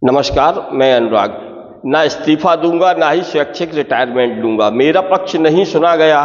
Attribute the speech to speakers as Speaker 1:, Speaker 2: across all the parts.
Speaker 1: नमस्कार, मैं अनुराग। ना इस्तीफा दूंगा, ना ही स्वैच्छिक रिटायरमेंट लूंगा। मेरा पक्ष नहीं सुना गया।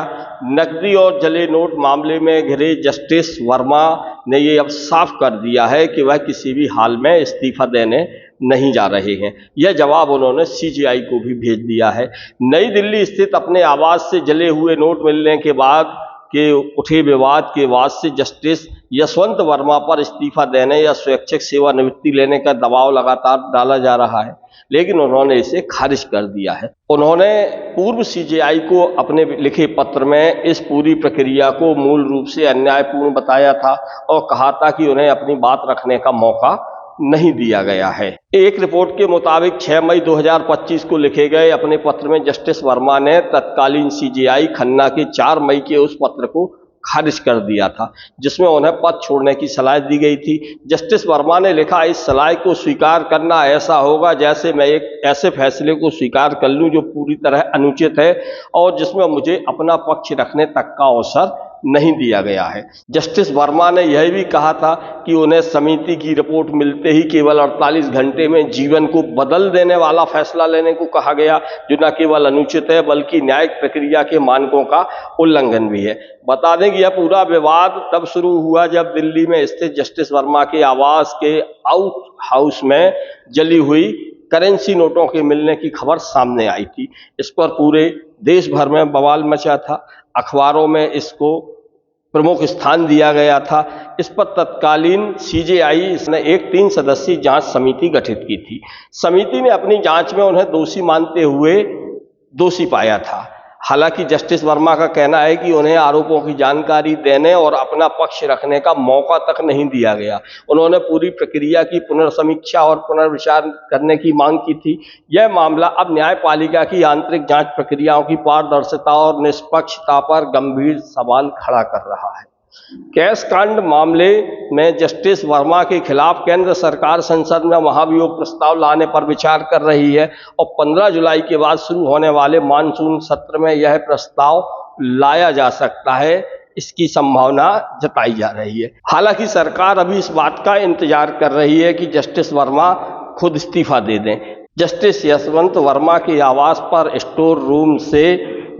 Speaker 1: नकदी और जले नोट मामले में घिरे जस्टिस वर्मा ने ये अब साफ कर दिया है कि वह किसी भी हाल में इस्तीफा देने नहीं जा रहे हैं। यह जवाब उन्होंने सीजेआई को भी भेज दिया है। नई दिल्ली स्थित अपने आवास से जले हुए नोट मिलने के बाद के उठे विवाद के बाद से जस्टिस यशवंत वर्मा पर इस्तीफा देने या स्वैच्छिक सेवानिवृत्ति लेने का दबाव लगातार डाला जा रहा है, लेकिन उन्होंने इसे खारिज कर दिया है। उन्होंने पूर्व सीजेआई को अपने लिखे पत्र में इस पूरी प्रक्रिया को मूल रूप से अन्यायपूर्ण बताया था और कहा था कि उन्हें अपनी बात रखने का मौका नहीं दिया गया है। एक रिपोर्ट के मुताबिक 6 मई 2025 को लिखे गए अपने पत्र में जस्टिस वर्मा ने तत्कालीन सीजेआई खन्ना के 4 मई के उस पत्र को खारिज कर दिया था, जिसमें उन्हें पद छोड़ने की सलाह दी गई थी। जस्टिस वर्मा ने लिखा, इस सलाह को स्वीकार करना ऐसा होगा जैसे मैं एक ऐसे फैसले को स्वीकार कर लूं जो पूरी तरह अनुचित है और जिसमें मुझे अपना पक्ष रखने तक का अवसर नहीं दिया गया है। जस्टिस वर्मा ने यह भी कहा था कि उन्हें समिति की रिपोर्ट मिलते ही केवल 48 घंटे में जीवन को बदल देने वाला फैसला लेने को कहा गया, जो न केवल अनुचित है बल्कि न्यायिक प्रक्रिया के मानकों का उल्लंघन भी है। बता दें कि यह पूरा विवाद तब शुरू हुआ जब दिल्ली में स्थित जस्टिस वर्मा के आवास के आउट हाउस में जली हुई करेंसी नोटों के मिलने की खबर सामने आई थी। इस पर पूरे देश भर में बवाल मचा था। अखबारों में इसको प्रमुख स्थान दिया गया था। इस पर तत्कालीन सीजेआई इसने एक 3 सदस्यीय जांच समिति गठित की थी। समिति ने अपनी जांच में उन्हें दोषी मानते हुए दोषी पाया था। हालांकि जस्टिस वर्मा का कहना है कि उन्हें आरोपों की जानकारी देने और अपना पक्ष रखने का मौका तक नहीं दिया गया। उन्होंने पूरी प्रक्रिया की पुनर्समीक्षा और पुनर्विचार करने की मांग की थी। यह मामला अब न्यायपालिका की आंतरिक जांच प्रक्रियाओं की पारदर्शिता और निष्पक्षता पर गंभीर सवाल खड़ा कर रहा है। कैश कांड मामले में जस्टिस वर्मा के खिलाफ केंद्र सरकार संसद में महाभियोग प्रस्ताव लाने पर विचार कर रही है और 15 जुलाई के बाद शुरू होने वाले मानसून सत्र में यह प्रस्ताव लाया जा सकता है, इसकी संभावना जताई जा रही है। हालांकि सरकार अभी इस बात का इंतजार कर रही है कि जस्टिस वर्मा खुद इस्तीफा दे दें। जस्टिस यशवंत वर्मा के आवास पर स्टोर रूम से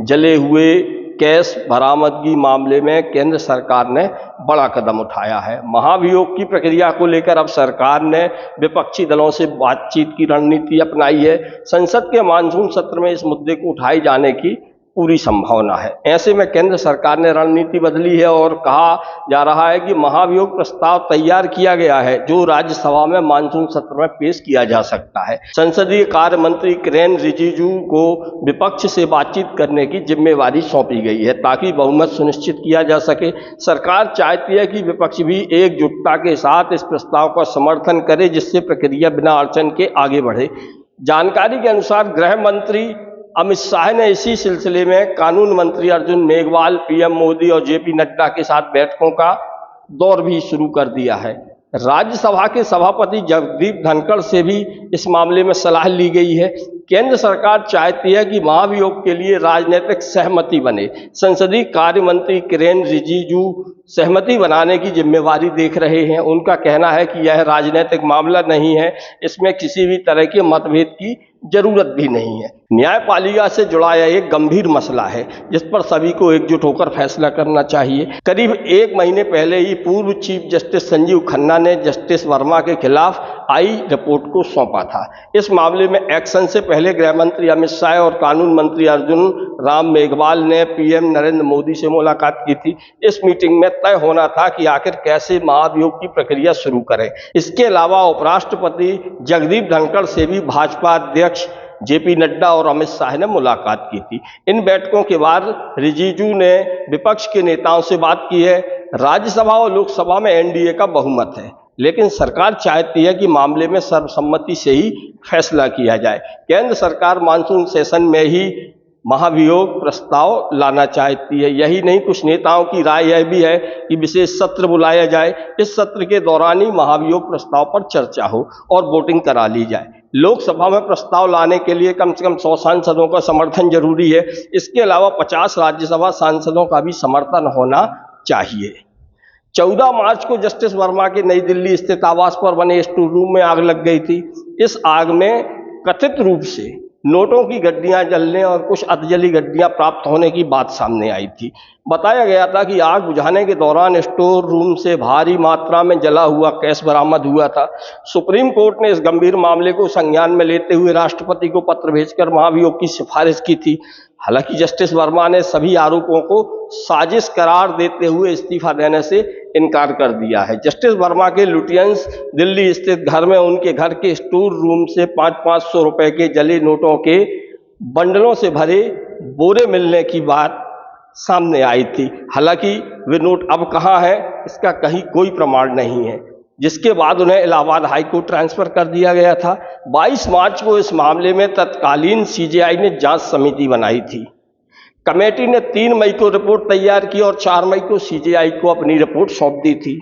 Speaker 1: जले हुए कैश बरामदगी मामले में केंद्र सरकार ने बड़ा कदम उठाया है। महाभियोग की प्रक्रिया को लेकर अब सरकार ने विपक्षी दलों से बातचीत की रणनीति अपनाई है। संसद के मानसून सत्र में इस मुद्दे को उठाए जाने की पूरी संभावना है। ऐसे में केंद्र सरकार ने रणनीति बदली है और कहा जा रहा है कि महाभियोग प्रस्ताव तैयार किया गया है जो राज्यसभा में मानसून सत्र में पेश किया जा सकता है। संसदीय कार्य मंत्री किरेन रिजिजू को विपक्ष से बातचीत करने की जिम्मेवारी सौंपी गई है ताकि बहुमत सुनिश्चित किया जा सके। सरकार चाहती है कि विपक्ष भी एकजुटता के साथ इस प्रस्ताव का समर्थन करे, जिससे प्रक्रिया बिना अड़चन के आगे बढ़े। जानकारी के अनुसार गृह मंत्री अमित शाह ने इसी सिलसिले में कानून मंत्री अर्जुन मेघवाल, पीएम मोदी और जेपी नड्डा के साथ बैठकों का दौर भी शुरू कर दिया है। राज्यसभा के सभापति जगदीप धनखड़ से भी इस मामले में सलाह ली गई है। केंद्र सरकार चाहती है कि महाभियोग के लिए राजनीतिक सहमति बने। संसदीय कार्य मंत्री किरेन रिजिजू सहमति बनाने की जिम्मेवारी देख रहे हैं। उनका कहना है कि यह राजनीतिक मामला नहीं है, इसमें किसी भी तरह के मतभेद की जरूरत भी नहीं है। न्यायपालिका से जुड़ा यह एक गंभीर मसला है जिस पर सभी को एकजुट होकर फैसला करना चाहिए। करीब 1 महीने पहले ही पूर्व चीफ जस्टिस संजीव खन्ना ने जस्टिस वर्मा के खिलाफ आई रिपोर्ट को सौंपा था। इस मामले में एक्शन से पहले गृह मंत्री अमित शाह और कानून मंत्री अर्जुन राम मेघवाल ने पीएम नरेंद्र मोदी से मुलाकात की थी। इस मीटिंग में तय होना था कि आखिर कैसे महाभियोग की प्रक्रिया शुरू करें। इसके अलावा उपराष्ट्रपति जगदीप धनखड़ से भी भाजपा अध्यक्ष जेपी नड्डा और अमित शाह ने मुलाकात की थी। इन बैठकों के बाद रिजिजू ने विपक्ष के नेताओं से बात की है। राज्यसभा और लोकसभा में एनडीए का बहुमत है, लेकिन सरकार चाहती है कि मामले में सर्वसम्मति से ही फैसला किया जाए। केंद्र सरकार मानसून सेशन में ही महाभियोग प्रस्ताव लाना चाहती है। यही नहीं, कुछ नेताओं की राय यह भी है कि विशेष सत्र बुलाया जाए। इस सत्र के दौरान ही महाभियोग प्रस्ताव पर चर्चा हो और वोटिंग करा ली जाए। लोकसभा में प्रस्ताव लाने के लिए कम से कम 100 सांसदों का समर्थन जरूरी है। इसके अलावा 50 राज्यसभा सांसदों का भी समर्थन होना चाहिए। 14 मार्च को जस्टिस वर्मा के नई दिल्ली स्थित आवास पर बने स्टोर रूम में आग लग गई थी। इस आग में कथित रूप से नोटों की गड्डियां जलने और कुछ अधजली गड्डियां प्राप्त होने की बात सामने आई थी। बताया गया था कि आग बुझाने के दौरान स्टोर रूम से भारी मात्रा में जला हुआ कैश बरामद हुआ था। सुप्रीम कोर्ट ने इस गंभीर मामले को संज्ञान में लेते हुए राष्ट्रपति को पत्र भेजकर महाभियोग की सिफारिश की थी। हालांकि जस्टिस वर्मा ने सभी आरोपों को साजिश करार देते हुए इस्तीफा देने से इनकार कर दिया है। जस्टिस वर्मा के लुटियंस दिल्ली स्थित घर में उनके घर के स्टोर रूम से 500-500 रुपए के जले नोटों के बंडलों से भरे बोरे मिलने की बात सामने आई थी। हालांकि वे नोट अब कहाँ हैं, इसका कहीं कोई प्रमाण नहीं है, जिसके बाद उन्हें इलाहाबाद हाई कोर्ट ट्रांसफर कर दिया गया था। 22 मार्च को इस मामले में तत्कालीन सीजेआई ने जांच समिति बनाई थी। कमेटी ने 3 मई को रिपोर्ट तैयार की और 4 मई को सीजेआई को अपनी रिपोर्ट सौंप दी थी।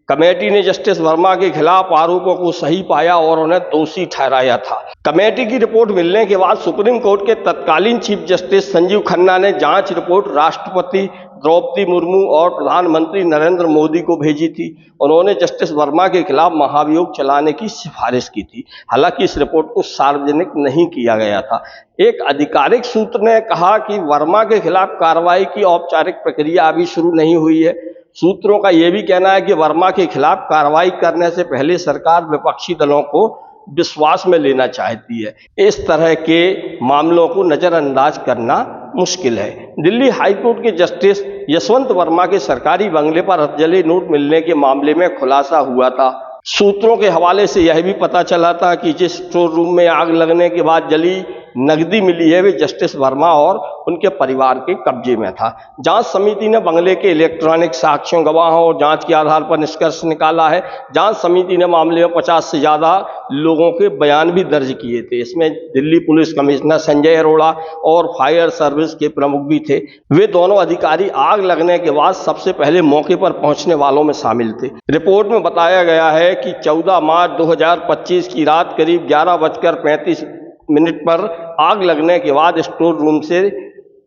Speaker 1: कमेटी ने जस्टिस वर्मा के खिलाफ आरोपों को सही पाया और उन्हें दोषी ठहराया था। कमेटी की रिपोर्ट मिलने के बाद सुप्रीम कोर्ट के तत्कालीन चीफ जस्टिस संजीव खन्ना ने जांच रिपोर्ट राष्ट्रपति द्रौपदी मुर्मू और प्रधानमंत्री नरेंद्र मोदी को भेजी थी। उन्होंने जस्टिस वर्मा के खिलाफ महाभियोग चलाने की सिफारिश की थी। हालांकि इस रिपोर्ट को सार्वजनिक नहीं किया गया था। एक आधिकारिक सूत्र ने कहा कि वर्मा के खिलाफ कार्रवाई की औपचारिक प्रक्रिया अभी शुरू नहीं हुई है। सूत्रों का यह भी कहना है कि वर्मा के खिलाफ कार्रवाई करने से पहले सरकार विपक्षी दलों को विश्वास में लेना चाहती है। इस तरह के मामलों को नजरअंदाज करना मुश्किल है। दिल्ली हाईकोर्ट के जस्टिस यशवंत वर्मा के सरकारी बंगले पर अधजले नोट मिलने के मामले में खुलासा हुआ था। सूत्रों के हवाले से यह भी पता चला था कि जिस स्टोर रूम में आग लगने के बाद जली नकदी मिली है वे जस्टिस वर्मा और उनके परिवार के कब्जे में था। जांच समिति ने बंगले के इलेक्ट्रॉनिक साक्ष्यों, गवाहों और जांच के आधार पर निष्कर्ष निकाला है। जांच समिति ने मामले में 50 से ज्यादा लोगों के बयान भी दर्ज किए थे। इसमें दिल्ली पुलिस कमिश्नर संजय अरोड़ा और फायर सर्विस के प्रमुख भी थे। वे दोनों अधिकारी आग लगने के बाद सबसे पहले मौके पर पहुंचने वालों में शामिल थे। रिपोर्ट में बताया गया है कि 14 मार्च 2025 की रात करीब 11:35 पर आग लगने के बाद स्टोर रूम से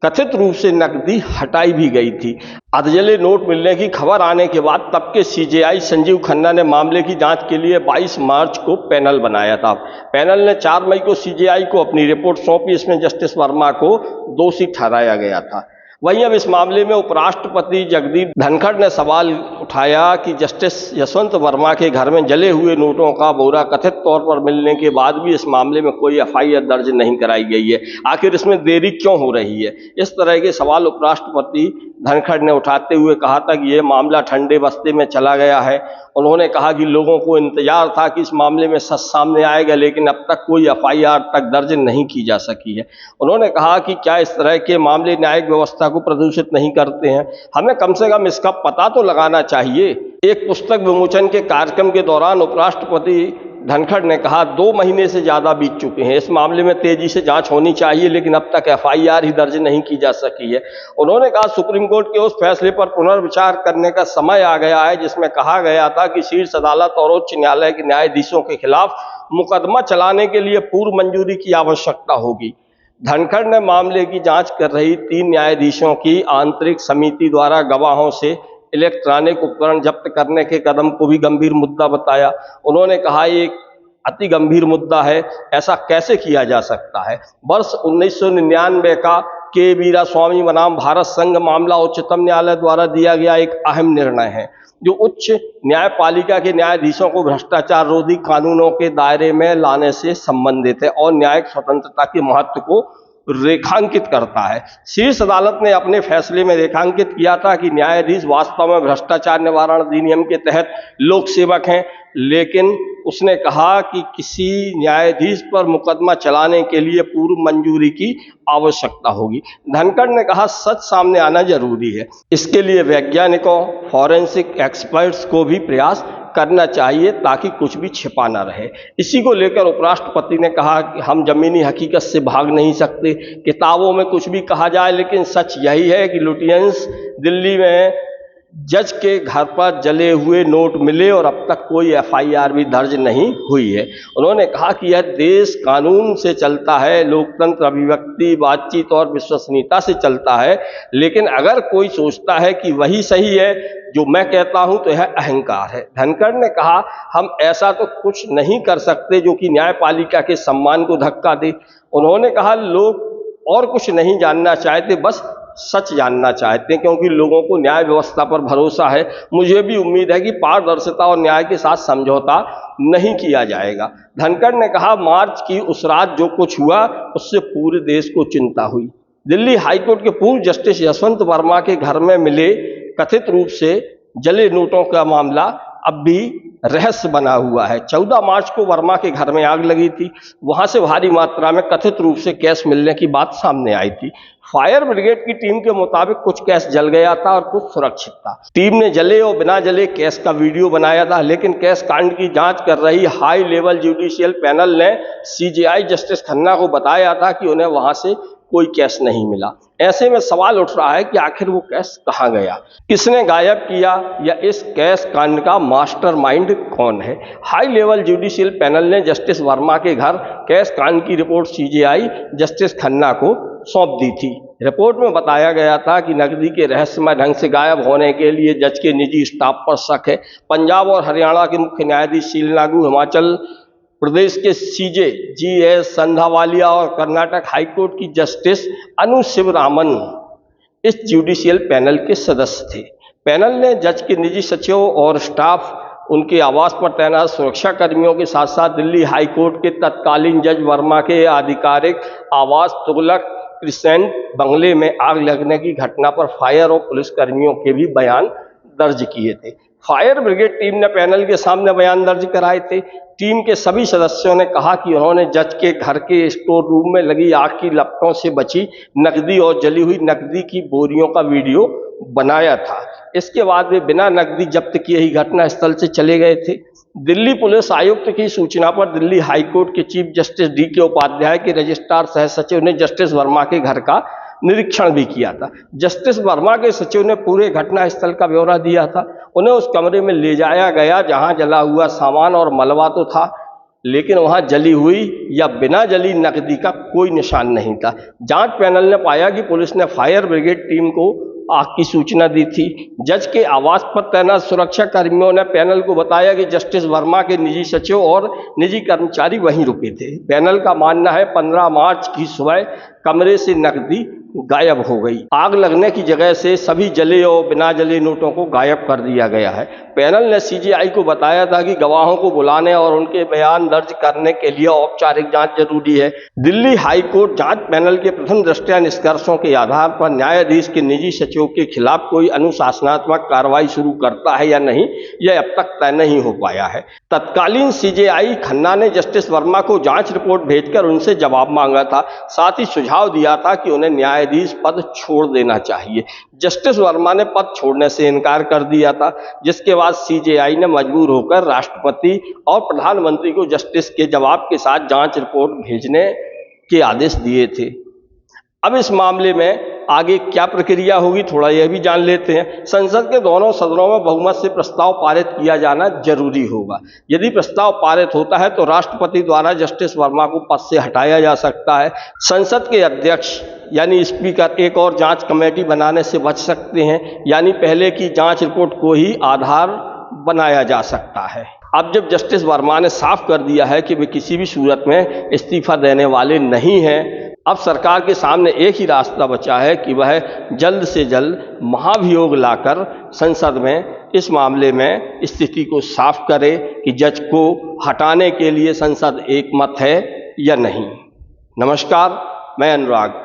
Speaker 1: कथित रूप से नकदी हटाई भी गई थी। अधजले नोट मिलने की खबर आने के बाद तब के सीजेआई संजीव खन्ना ने मामले की जांच के लिए 22 मार्च को पैनल बनाया था। पैनल ने 4 मई को सीजेआई को अपनी रिपोर्ट सौंपी। इसमें जस्टिस वर्मा को दोषी ठहराया गया था। वहीं अब इस मामले में उपराष्ट्रपति जगदीप धनखड़ ने सवाल उठाया कि जस्टिस यशवंत वर्मा के घर में जले हुए नोटों का बोरा कथित तौर पर मिलने के बाद भी इस मामले में कोई एफआईआर दर्ज नहीं कराई गई है। आखिर इसमें देरी क्यों हो रही है? इस तरह के सवाल उपराष्ट्रपति धनखड़ ने उठाते हुए कहा था कि यह मामला ठंडे बस्ते में चला गया है। उन्होंने कहा कि लोगों को इंतजार था कि इस मामले में सच सामने आएगा, लेकिन अब तक कोई एफआईआर तक दर्ज नहीं की जा सकी है। उन्होंने कहा कि क्या इस तरह के मामले न्यायिक व्यवस्था को प्रदूषित नहीं करते हैं? हमें कम से कम इसका पता तो लगाना चाहिए। एक पुस्तक विमोचन के कार्यक्रम के दौरान उपराष्ट्रपति धनखड़ ने कहा 2 महीने से ज्यादा बीत चुके हैं, इस मामले में तेजी से जांच होनी चाहिए, लेकिन अब तक एफआईआर ही दर्ज नहीं की जा सकी है। उन्होंने कहा सुप्रीम कोर्ट के उस फैसले पर पुनर्विचार करने का समय आ गया है जिसमें कहा गया था कि शीर्ष अदालत और उच्च न्यायालय के न्यायाधीशों के खिलाफ मुकदमा चलाने के लिए पूर्व मंजूरी की आवश्यकता होगी। धनखड़ ने मामले की जांच कर रही 3 न्यायाधीशों की आंतरिक समिति द्वारा गवाहों से इलेक्ट्रॉनिक उपकरण जब्त करने के कदम को भी गंभीर मुद्दा बताया। उन्होंने कहा ये अति गंभीर मुद्दा है, ऐसा कैसे किया जा सकता है? वर्ष 1999 का के वीरास्वामी बनाम भारत संघ मामला उच्चतम न्यायालय द्वारा दिया गया एक अहम निर्णय है, जो उच्च न्यायपालिका के न्यायाधीशों को भ्रष्टाचार रोधी कानूनों के दायरे में लाने से संबंधित है और न्यायिक स्वतंत्रता के महत्व को रेखांकित करता है। शीर्ष अदालत ने अपने फैसले में रेखांकित किया था कि न्यायाधीश वास्तव में भ्रष्टाचार निवारण अधिनियम के तहत लोक सेवक हैं, लेकिन उसने कहा कि किसी न्यायाधीश पर मुकदमा चलाने के लिए पूर्व मंजूरी की आवश्यकता होगी। धनखड़ ने कहा सच सामने आना जरूरी है, इसके लिए वैज्ञानिकों, फॉरेंसिक एक्सपर्ट्स को भी प्रयास करना चाहिए ताकि कुछ भी छिपा ना रहे। इसी को लेकर उपराष्ट्रपति ने कहा कि हम जमीनी हकीकत से भाग नहीं सकते। किताबों में कुछ भी कहा जाए, लेकिन सच यही है कि लुटियंस दिल्ली में जज के घर पर जले हुए नोट मिले और अब तक कोई एफआईआर भी दर्ज नहीं हुई है। उन्होंने कहा कि यह देश कानून से चलता है, लोकतंत्र, अभिव्यक्ति, बातचीत और विश्वसनीयता से चलता है, लेकिन अगर कोई सोचता है कि वही सही है जो मैं कहता हूं तो यह अहंकार है। धनखड़ ने कहा, हम ऐसा तो कुछ नहीं कर सकते जो कि न्यायपालिका के सम्मान को धक्का दे। उन्होंने कहा, लोग और कुछ नहीं जानना चाहते, बस सच जानना चाहते हैं, क्योंकि लोगों को न्याय व्यवस्था पर भरोसा है। मुझे भी उम्मीद है कि पारदर्शिता और न्याय के साथ समझौता नहीं किया जाएगा। धनखड़ ने कहा, मार्च की उस रात जो कुछ हुआ उससे पूरे देश को चिंता हुई। दिल्ली हाईकोर्ट के पूर्व जस्टिस यशवंत वर्मा के घर में मिले कथित रूप से जले नोटों का मामला अब भी रहस्य बना हुआ है। 14 मार्च को वर्मा के घर में आग लगी थी। वहां से भारी मात्रा में कथित रूप से कैश मिलने की बात सामने आई थी। फायर ब्रिगेड की टीम के मुताबिक कुछ कैश जल गया था और कुछ सुरक्षित था। टीम ने जले और बिना जले कैश का वीडियो बनाया था, लेकिन कैश कांड की जांच कर रही हाई लेवल जुडिशियल पैनल ने सीजेआई जस्टिस खन्ना को बताया था कि उन्हें वहां से कोई कैश नहीं मिला। ऐसे में सवाल उठ रहा है कि आखिर वो कैश कहाँ गया, किसने गायब किया, या इस कैश कांड का मास्टरमाइंड कौन है। हाई लेवल जुडिशियल पैनल ने जस्टिस वर्मा के घर कैश कांड की रिपोर्ट सीजेआई जस्टिस खन्ना को सौंप दी थी। रिपोर्ट में बताया गया था कि नकदी के रहस्यमय ढंग से गायब होने के लिए जज के निजी स्टाफ पर शक है। पंजाब और हरियाणा के मुख्य न्यायाधीश शील नागू, हिमाचल प्रदेश के सीजे जीएस संधावालिया और कर्नाटक हाईकोर्ट की जस्टिस अनु शिवरामन इस जुडिशियल पैनल के सदस्य थे। पैनल ने जज के निजी सचिव और स्टाफ, उनके आवास पर तैनात सुरक्षा कर्मियों के साथ साथ दिल्ली हाईकोर्ट के तत्कालीन जज वर्मा के आधिकारिक आवास तुगलक क्रिसेंट बंगले में आग लगने की घटना पर फायर और पुलिस कर्मियों के भी बयान दर्ज किए थे। फायर ब्रिगेड टीम ने पैनल के सामने बयान दर्ज कराए थे। टीम के सभी सदस्यों ने कहा कि उन्होंने जज के घर के स्टोर रूम में लगी आग की लपटों से बची नकदी और जली हुई नकदी की बोरियों का वीडियो बनाया था। इसके बाद वे बिना नकदी जब्त किए ही घटना स्थल से चले गए थे। दिल्ली पुलिस आयुक्त की सूचना पर दिल्ली हाईकोर्ट के चीफ जस्टिस डीके उपाध्याय के रजिस्ट्रार सह सचिव ने जस्टिस वर्मा के घर का निरीक्षण भी किया था। जस्टिस वर्मा के सचिव ने पूरे घटना स्थल का ब्यौरा दिया था। उन्हें उस कमरे में ले जाया गया जहां जला हुआ सामान और मलबा तो था, लेकिन वहां जली हुई या बिना जली नकदी का कोई निशान नहीं था। जांच पैनल ने पाया कि पुलिस ने फायर ब्रिगेड टीम को आग की सूचना दी थी। जज के आवास पर तैनात सुरक्षा कर्मियों ने पैनल को बताया कि जस्टिस वर्मा के निजी सचिव और निजी कर्मचारी वहीं रुके थे। पैनल का मानना है 15 मार्च की सुबह कमरे से नकदी गायब हो गई। आग लगने की जगह से सभी जले और बिना जले नोटों को गायब कर दिया गया है। पैनल ने सीजेआई को बताया था कि गवाहों को बुलाने और उनके बयान दर्ज करने के लिए औपचारिक जांच जरूरी है। दिल्ली हाईकोर्ट जांच पैनल के प्रथम दृष्टया निष्कर्षों के आधार पर न्यायाधीश के निजी सचिव के खिलाफ कोई अनुशासनात्मक कार्रवाई शुरू करता है या नहीं, यह अब तक तय नहीं हो पाया है। तत्कालीन सीजेआई खन्ना ने जस्टिस वर्मा को जांच रिपोर्ट भेजकर उनसे जवाब मांगा था। साथ ही सुझाव दिया था कि उन्हें न्यायाधीश पद छोड़ देना चाहिए। जस्टिस वर्मा ने पद छोड़ने से इनकार कर दिया था, जिसके बाद सीजेआई ने मजबूर होकर राष्ट्रपति और प्रधानमंत्री को जस्टिस के जवाब के साथ जांच रिपोर्ट भेजने के आदेश दिए थे। अब इस मामले में आगे क्या प्रक्रिया होगी, थोड़ा यह भी जान लेते हैं। संसद के दोनों सदनों में बहुमत से प्रस्ताव पारित किया जाना जरूरी होगा। यदि प्रस्ताव पारित होता है तो राष्ट्रपति द्वारा जस्टिस वर्मा को पद से हटाया जा सकता है। संसद के अध्यक्ष यानी स्पीकर एक और जांच कमेटी बनाने से बच सकते हैं, यानी पहले की जांच रिपोर्ट को ही आधार बनाया जा सकता है। अब जब जस्टिस वर्मा ने साफ कर दिया है कि वे किसी भी सूरत में इस्तीफा देने वाले नहीं हैं, अब सरकार के सामने एक ही रास्ता बचा है कि वह जल्द से जल्द महाभियोग लाकर संसद में इस मामले में स्थिति को साफ करे कि जज को हटाने के लिए संसद एकमत है या नहीं। नमस्कार, मैं अनुराग।